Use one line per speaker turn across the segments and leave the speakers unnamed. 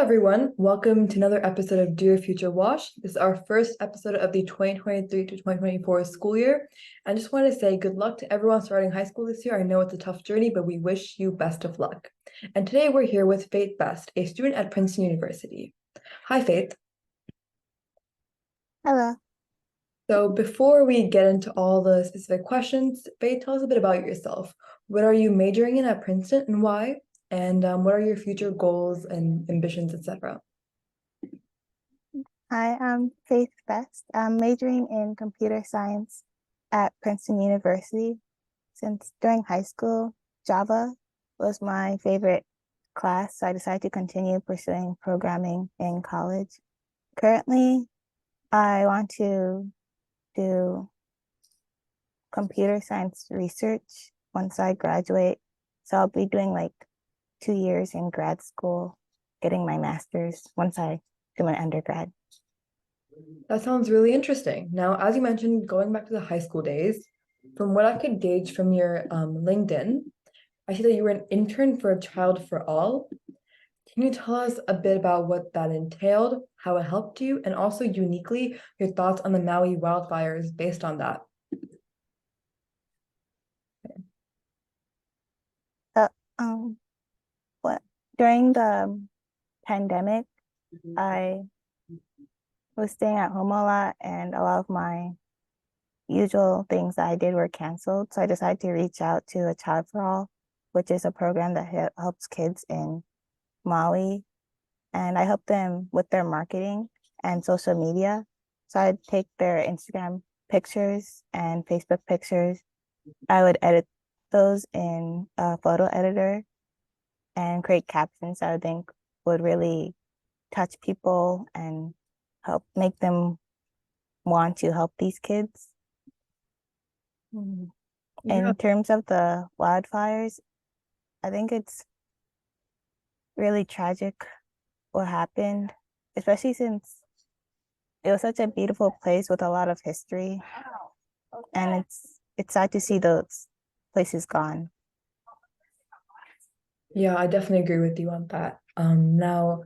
everyone. Welcome to another episode of Dear Future Wash. This is our first episode of the 2023 to 2024 school year. I just want to say good luck to everyone starting high school this year. I know it's a tough journey, but we wish you best of luck. And today we're here with Faith Best, a student at Princeton University. Hi, Faith.
Hello.
So before we get into all the specific questions, Faith, tell us a bit about yourself. What are you majoring in at Princeton and why? And what are your future goals and ambitions, etc.?
Hi, I'm Faith Best. I'm majoring in computer science at Princeton University. Since during high school, Java was my favorite class, so I decided to continue pursuing programming in college. Currently, I want to do computer science research once I graduate. So I'll be doing like 2 years in grad school, getting my master's once I do my undergrad.
That sounds really interesting. Now, as you mentioned, going back to the high school days, from what I could gauge from your LinkedIn, I see that you were an intern for a Child for All. Can you tell us a bit about what that entailed, how it helped you, and also uniquely your thoughts on the Maui wildfires based on that?
Uh, um, what during the pandemic, I was staying at home a lot, and a lot of my usual things that I did were canceled. So I decided to reach out to a Child for All, which is a program that helps kids in Maui, and I help them with their marketing and social media. So I'd take their Instagram pictures and Facebook pictures. I would edit those in a photo editor and create captions that I think would really touch people and help make them want to help these kids.
Yeah,
In terms of the wildfires, I think it's really tragic what happened, especially since it was such a beautiful place with a lot of history, and it's sad to see those places gone.
yeah, I definitely agree with you on that. Now,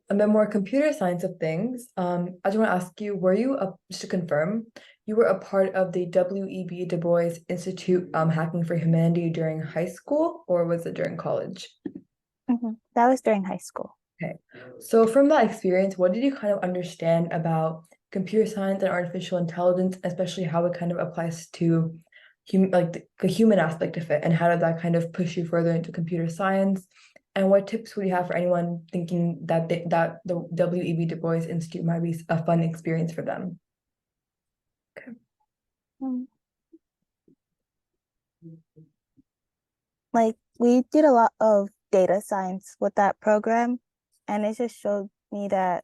a bit more computer science of things. I just want to ask you, were you just to confirm, you were a part of the W.E.B. Du Bois Institute Hacking for Humanity during high school, or was it during college?
That was during high school.
Okay. So from that experience, what did you kind of understand about computer science and artificial intelligence, especially how it kind of applies to like the human aspect of it, and how did that kind of push you further into computer science? And what tips would you have for anyone thinking that that the W.E.B. Du Bois Institute might be a fun experience for them? Okay.
Mm. Like we did a lot of data science with that program, and it just showed me that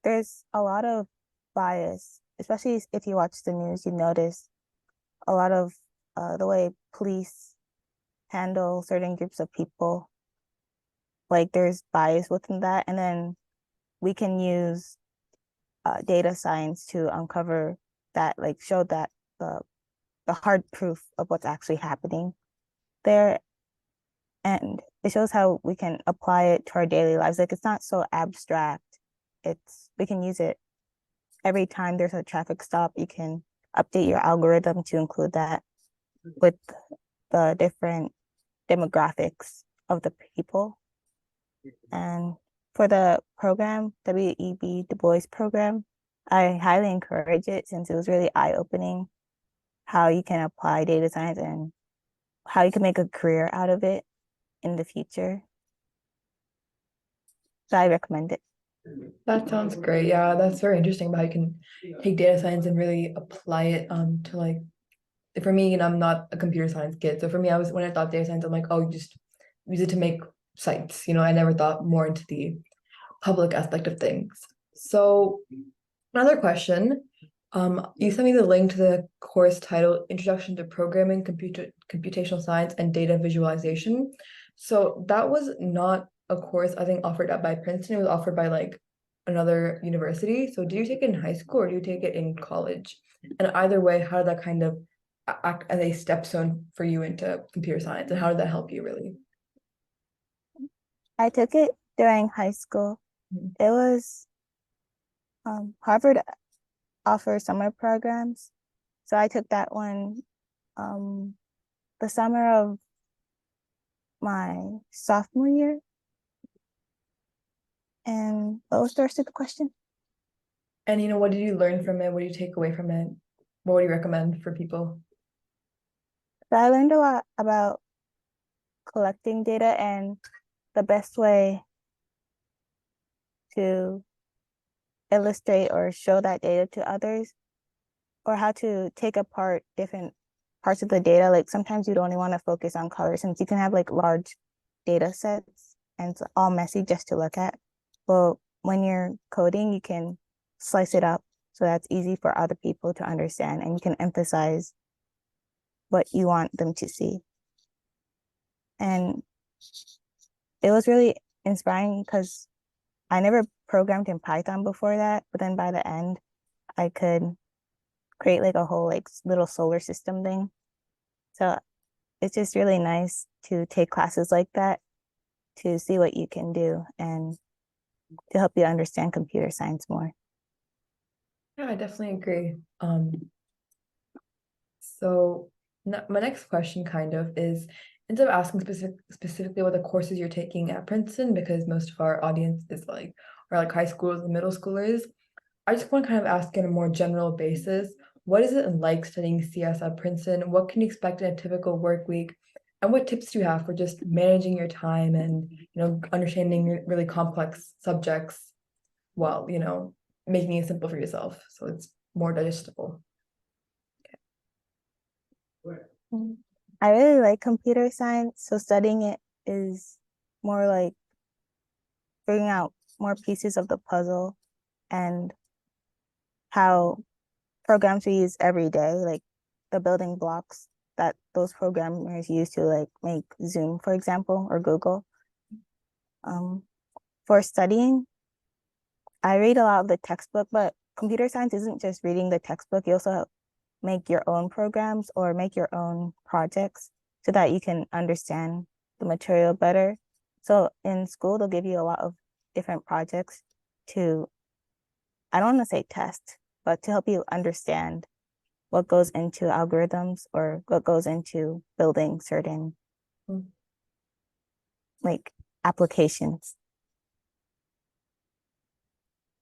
there's a lot of bias, especially if you watch the news, you notice a lot of the way police handle certain groups of people. Like there's bias within that, and then we can use data science to uncover that, like show that the hard proof of what's actually happening there, and it shows how we can apply it to our daily lives. Like it's not so abstract. It's we can use it every time there's a traffic stop. You can update your algorithm to include that with the different demographics of the people. And for the program, W.E.B. Du Bois program, I highly encourage it since it was really eye-opening how you can apply data science and how you can make a career out of it in the future. So I recommend it.
That sounds great. Yeah, that's very interesting about how you can take data science and really apply it to like for me, I'm not a computer science kid. So for me, I was when I thought data science, I'm like, oh, you just use it to make sites. I never thought more into the public aspect of things. So another question. You sent me the link to the course titled Introduction to Programming, Computational Science, and Data Visualization. So that was not a course I think offered up by Princeton. It was offered by like another university. So do you take it in high school or do you take it in college? And either way, how did that kind of act as a stepstone for you into computer science, and how did that help you really?
I took it during high school,
Mhm.
It was Harvard offers summer programs. So I took that one um, the summer of my sophomore year. And what was the rest of the question?
And what did you learn from it? What do you take away from it? What would you recommend for people?
So I learned a lot about collecting data and the best way to illustrate or show that data to others, or how to take apart different parts of the data. Like sometimes you'd only want to focus on color since you can have like large data sets and it's all messy just to look at. But when you're coding, you can slice it up so that's easy for other people to understand and you can emphasize what you want them to see. And it was really inspiring because I never programmed in Python before that, but then by the end, I could create like a whole like little solar system thing. So it's just really nice to take classes like that to see what you can do and to help you understand computer science more.
Yeah, I definitely agree. So my next question kind of is, instead of asking specifically what the courses you're taking at Princeton, because most of our audience is like are like high schoolers and middle schoolers, I just want to kind of ask in a more general basis, what is it like studying CS at Princeton? What can you expect in a typical work week? And what tips do you have for just managing your time and, understanding really complex subjects while, making it simple for yourself so it's more digestible?
Mm. I really like computer science, so studying it is more like figuring out more pieces of the puzzle and how programs we use every day, like the building blocks that those programmers use to like make Zoom, for example, or Google. Um, for studying, I read a lot of the textbook, but computer science isn't just reading the textbook. You also make your own programs or make your own projects so that you can understand the material better. So in school, they'll give you a lot of different projects to, I don't want to say test, but to help you understand what goes into algorithms or what goes into building certain
Mm.
like applications.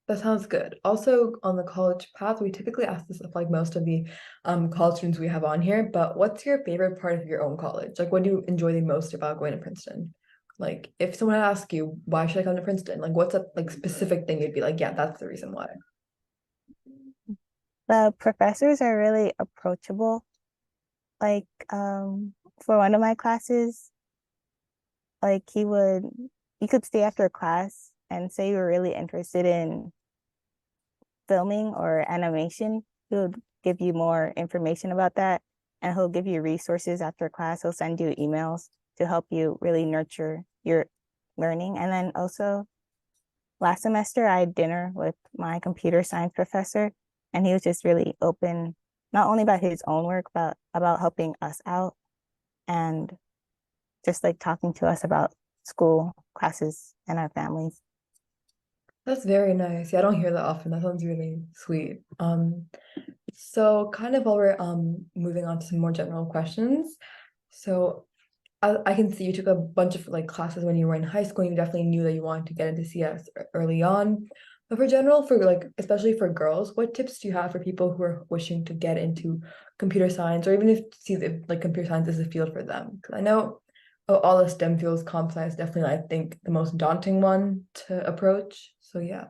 That sounds good. Also, on the college path, we typically ask this of like most of the college students we have on here, but what's your favorite part of your own college? Like, what do you enjoy the most about going to Princeton? Like, if someone asks you, why should I come to Princeton? Like, what's a like specific thing you'd be like, yeah, that's the reason why.
The professors are really approachable. Like for one of my classes, like you could stay after class and say you were really interested in filming or animation. He would give you more information about that and he'll give you resources after class. He'll send you emails to help you really nurture your learning. And then also last semester I had dinner with my computer science professor and he was just really open, not only about his own work, but about helping us out and just like talking to us about school, classes, and our families.
That's very nice. Yeah, I don't hear that often. That sounds really sweet. So kind of while we're moving on to some more general questions. So I can see you took a bunch of like classes when you were in high school and you definitely knew that you wanted to get into CS early on. But for like especially for girls, what tips do you have for people who are wishing to get into computer science or even if see if like computer science is a field for them? Because I know all the STEM fields, comp sci is definitely I think the most daunting one to approach. So yeah.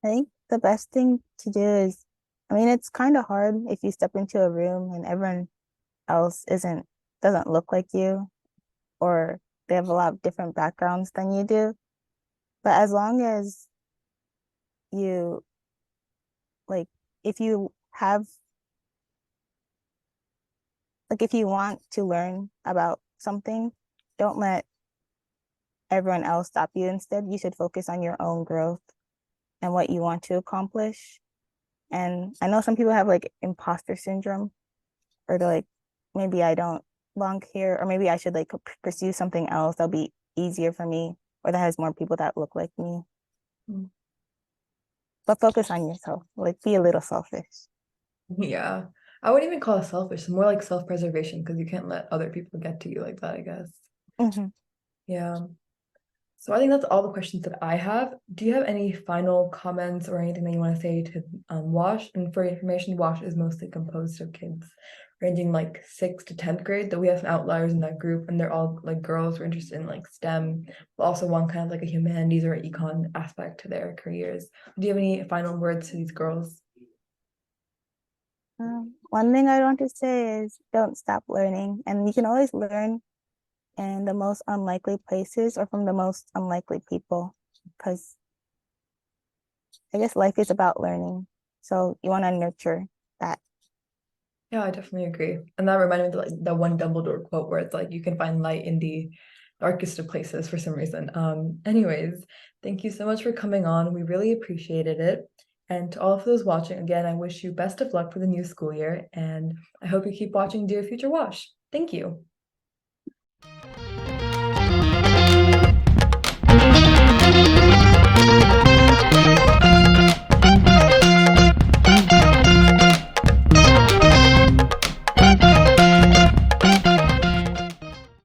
I think the best thing to do is, I mean, it's kind of hard if you step into a room and everyone else doesn't look like you or they have a lot of different backgrounds than you do. But as long as you like, if you have, like, if you want to learn about something, don't let everyone else stop you. Instead, you should focus on your own growth and what you want to accomplish. And I know some people have like imposter syndrome or they're like, maybe I don't belong here, or maybe I should like pursue something else that'll be easier for me or that has more people that look like me.
Mm.
But focus on yourself, like be a little selfish.
Yeah. I wouldn't even call it selfish, it's more like self-preservation because you can't let other people get to you like that, I guess.
Mhm.
Yeah. So I think that's all the questions that I have. Do you have any final comments or anything that you want to say to WASH? And for your information, WASH is mostly composed of kids ranging like 6th to 10th grade, though we have some outliers in that group, and they're all like girls who are interested in like STEM, but also want kind of like a humanities or econ aspect to their careers. Do you have any final words to these girls?
One thing I want to say is don't stop learning, and you can always learn in the most unlikely places or from the most unlikely people, because I guess life is about learning. So you want to nurture that.
Yeah, I definitely agree. And that reminded me of like the one Dumbledore quote where it's like you can find light in the darkest of places for some reason. Anyways, thank you so much for coming on. We really appreciated it. And to all of those watching, again, I wish you best of luck for the new school year, and I hope you keep watching Dear Future Wash. Thank you.